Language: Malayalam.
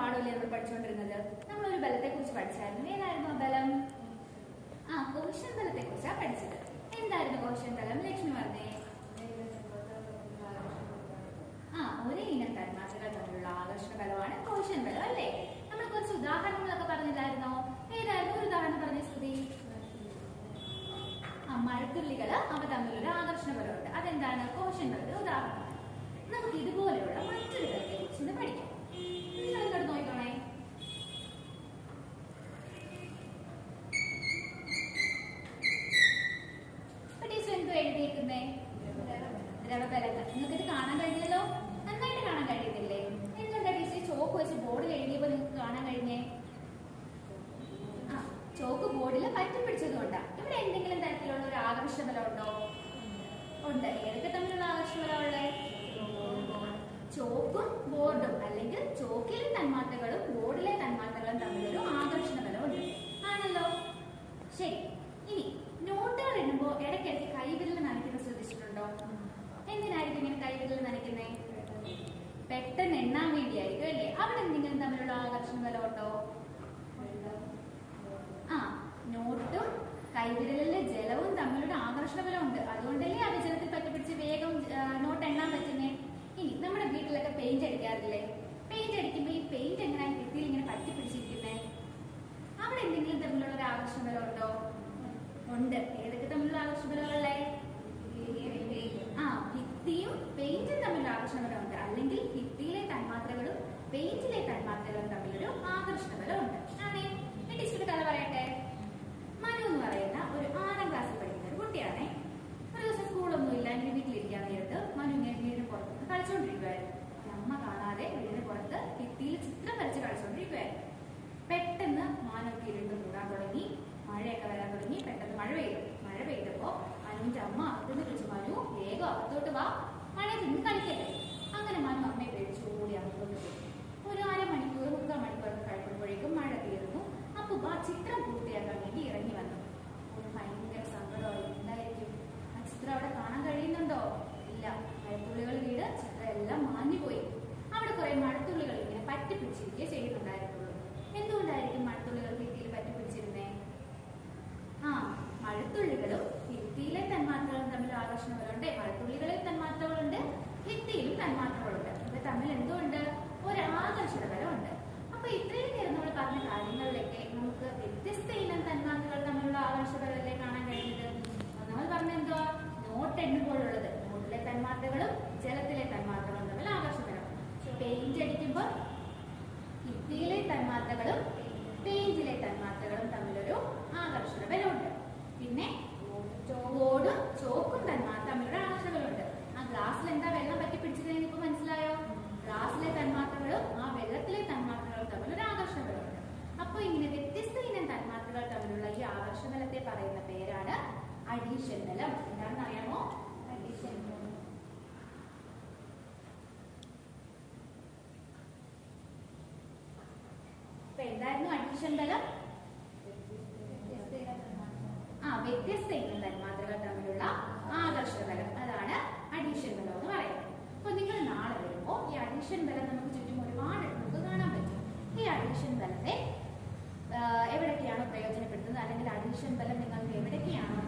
പാഠമല്ലേ നമ്മൾ പഠിച്ചുകൊണ്ടിരുന്നത്. നമ്മളൊരു ബലത്തെ കുറിച്ച് പഠിച്ചായിരുന്നു. ഏതായിരുന്നു ആ ബലം? കോഷ്യന്റ് ബലത്തെ കുറിച്ചാണ് പഠിച്ചത്. എന്തായിരുന്നു കോഷ്യന്റ് ബലം? ലക്ഷ്മി പറഞ്ഞേ. ഒരേ ഇനം തന്മാത്രകൾ തമ്മിലുള്ള ആകർഷണ ബലമാണ് കോഷ്യന്റ് ബലം അല്ലേ? നമ്മൾ കുറച്ച് ഉദാഹരണങ്ങളൊക്കെ പറഞ്ഞില്ലായിരുന്നോ? ഏതായിരുന്നു ഒരു ഉദാഹരണം പറഞ്ഞ ശ്രുതി? മഴത്തുള്ളികള് അവ തമ്മിലൊരു ആകർഷണ ബലമുണ്ട്. അതെന്താണ്? കോഷ്യന്റ് ബലത്തിന്റെ ഉദാഹരണമാണ്. നമുക്ക് ഇതുപോലെയുള്ള മറ്റൊരു ബലത്തെ കുറിച്ച് പഠിക്കാം. നിങ്ങൾ ഇങ്ങോട്ട് നോക്കണേ. എന്തോ എഴുതിയിരിക്കുന്നേ? ദ്രവബലങ്ങൾ. നിങ്ങൾക്ക് ഇത് കാണാൻ കഴിഞ്ഞല്ലോ? നന്നായിട്ട് കാണാൻ കഴിയുന്നില്ലേ? എന്തുകൊണ്ടാ ടീച്ചർ ചോക്ക് വെച്ച് ബോർഡിൽ എഴുതിയപ്പോ നിങ്ങൾക്ക് കാണാൻ കഴിഞ്ഞേ? ചോക്ക് ബോർഡിൽ പറ്റി പിടിച്ചതുകൊണ്ടാ. ഇവിടെ എന്തെങ്കിലും തരത്തിലുള്ള ഒരു ആകർഷണ ബലം ഉണ്ടോ? ഉണ്ട്. ഏതൊക്കെ തമ്മിലുള്ള ആകർഷണ ബലമുള്ളേ? ചോക്കും ബോർഡും, അല്ലെങ്കിൽ ചോക്കിലെ തന്മാത്രകളും ബോർഡിലെ തന്മാത്രകളും തമ്മിലൊരു ആകർഷണ ബലമുണ്ട്. ആണല്ലോ? ശരി. ഇനി നോട്ടുകൾ എണ്ണുമ്പോൾ ഇടയ്ക്കിടയ്ക്ക് കൈവിരൽ നനയ്ക്കുന്നത് ശ്രദ്ധിച്ചിട്ടുണ്ടോ? എന്തിനായിരിക്കും ഇങ്ങനെ കൈവിരൽ നനയ്ക്കുന്നേ? പെട്ടെന്ന് എണ്ണാൻ വേണ്ടിയായിരിക്കും അല്ലേ? അവിടെ എന്തെങ്കിലും തമ്മിലുള്ള ആകർഷണ ബലം ഉണ്ടോ? നോട്ടും കൈവിരലിലെ ജലവും തമ്മിലുള്ള ആകർഷണ ബലമുണ്ട്. അതുകൊണ്ടല്ലേ അത് ജലത്തിൽ പറ്റിപ്പിടിച്ച് വേഗം നോട്ട് എണ്ണാൻ പറ്റുന്നേ. ഇനി നമ്മുടെ വീട്ടിലൊക്കെ പെയിന്റ് അടിക്കാറില്ലേ? പെയിന്റ് അടിക്കുമ്പോ ഈ പെയിന്റ് എങ്ങനെയാണ് ഭിത്തിയിൽ ഇങ്ങനെ പറ്റിപ്പിടിച്ചിരിക്കുന്നേ? അവിടെ എന്തെങ്കിലും തമ്മിലുള്ള ഒരു ആകർഷണ ബലം ഉണ്ടോ? ഉണ്ട്. ഏതൊക്കെ തമ്മിലുള്ള ആകർഷണ ബലമുള്ളേ? ഭിത്തിയും പെയിന്റും തമ്മിലുള്ള ആകർഷണ ബലമുണ്ട്. അല്ലെങ്കിൽ ഭിത്തിയിലെ തന്മാത്രകളും പെയിന്റിലെ തന്മാത്രകളും തമ്മിലൊരു ആകർഷണ ബലമുണ്ട്. ആണേ? ടീച്ചർ കഥ പറയട്ടെ. മനു എന്ന് പറയുന്ന ഒരു 6ാം ക്ലാസ്സിൽ പഠിക്കുന്ന ഒരു കുട്ടിയാണേ. ഒരു ദിവസം സ്കൂളൊന്നും ഇല്ല, ഇങ്ങനെ വീട്ടിലിരിക്കാൻ നേരത്ത് മനു ഇങ്ങനെ വീടിന് പുറത്ത് കളിച്ചോണ്ടിരിക്കുവായിരുന്നു. അമ്മ കാണാതെ വീടിന് പുറത്ത് ഭിത്തിയിൽ ചിത്രം വരച്ച് കളിച്ചോണ്ടിരിക്കുവായിരുന്നു. പെട്ടെന്ന് മാനൊക്കെ ഇരുണ്ട് മൂടാൻ തുടങ്ങി. മഴയൊക്കെ വരാൻ തുടങ്ങി. പെട്ടെന്ന് മഴ പെയ്തു. മഴ പെയ്തപ്പോ മനുവിന്റെ അമ്മ അകത്തുനിന്ന് വിളിച്ചു, മനു വേഗം അകത്തോട്ട് വാ, മഴ നിന്ന് കളിക്കട്ടെ. അങ്ങനെ മനു അമ്മയെ പേടിച്ചു ഓടി അകത്തോട്ട് പോയി. ഒരു 3/4 മണിക്കൂറൊക്കെ കഴിയുമ്പോഴേക്കും മഴ തീർന്നു. അപ്പൊ ആ ചിത്രം പൂർത്തിയാക്കാൻ വേണ്ടി ഇറങ്ങി വന്നു. ഒരു ഭയങ്കര സങ്കടമായി. എന്തായിരിക്കും? ആ ചിത്രം അവിടെ കാണാൻ കഴിയുന്നുണ്ടോ? ഇല്ല. മഴത്തുള്ളികൾ വീട് ചിത്രം എല്ലാം മാഞ്ഞുപോയി. അവിടെ കുറെ മഴത്തുള്ളികൾ ഇങ്ങനെ പറ്റിപ്പിടിച്ചിരിക്കുക ചെയ്യുന്നുണ്ടായിരുന്നുള്ളൂ. എന്തുകൊണ്ടായിരിക്കും മഴത്തുള്ളികൾ ഭിത്തിയിൽ പറ്റിപ്പിടിച്ചിരുന്നേ? മഴത്തുള്ളികളും ഭിത്തിയിലെ തന്മാത്രകളും തമ്മിൽ ആകർഷണ ബലമുണ്ട്. മഴത്തുള്ളികളിൽ തന്മാത്രകളുണ്ട്, ഭിത്തിയിലും തന്മാത്രകളുണ്ട്. ഇവ തമ്മിൽ എന്തുകൊണ്ട്? ഒരു ആകർഷണ ബലമുണ്ട്. അപ്പൊ ഇത്രയും നേരം നമ്മൾ പറഞ്ഞ കാര്യങ്ങളിലൊക്കെ നമുക്ക് വ്യത്യസ്ത ഇനം തന്മാത്രകൾ തമ്മിലുള്ള ആകർഷണ ബലമല്ലേ കാണാൻ കഴിയുന്നത്. നമ്മൾ പറഞ്ഞ എന്തുവാ? നോട്ട് എണ്ണുമ്പോഴുള്ളത് നോട്ടിലെ തന്മാത്രകളും ജലത്തിലെ തന്മാത്രകളും തമ്മിൽ ആകർഷണ ബലം. പെയിന്റ് അടിക്കുമ്പോൾ ഭിത്തിയിലെ തന്മാത്രകളും പെയിന്റിലെ തന്മാത്രകളും തമ്മിലൊരു ആകർഷണ ബലമുണ്ട്. പിന്നെ ബോർഡും ചോക്കും തമ്മിലൊരു ആകർഷണ ബലമുണ്ട്. ആ ഗ്ലാസ്സിൽ എന്താ വെള്ളം പറ്റി പിടിച്ചതെന്ന് ഇപ്പൊ മനസ്സിലായോ? ഗ്ലാസ്സിലെ തന്മാത്രകളും ആ വെള്ളത്തിലെ തന്മാത്രകളും തമ്മിലൊരു ആകർഷണ ബലമുണ്ട്. അപ്പൊ ഇങ്ങനെ വ്യത്യസ്ത ഇനം തന്മാത്രകൾ തമ്മിലുള്ള ഈ ആകർഷണ ബലത്തെ പറയുന്ന പേരാണ് അഡീഷൻ ബലം. എന്താണെന്ന് അറിയാമോ? അഡീഷൻ ബലം. അപ്പൊ എന്തായിരുന്നു അഡീഷൻ ബലം? വ്യത്യസ്ത ഇനം തന്മാത്രകൾ തമ്മിലുള്ള ആകർഷണ ബലം. അതാണ് അഡീഷൻ ബലം എന്ന് പറയുന്നത്. അപ്പൊ നിങ്ങൾ നാളെ വരുമ്പോ ഈ അഡീഷൻ ബലം നമുക്ക് ചുറ്റും ഒരുപാട് നമുക്ക് കാണാൻ പറ്റും. ഈ അഡീഷൻ ബലത്തെ എവിടൊക്കെയാണ് പ്രയോജനപ്പെടുത്തുന്നത്, അല്ലെങ്കിൽ അഡീഷൻ ബലം നിങ്ങൾക്ക് എവിടൊക്കെയാണ്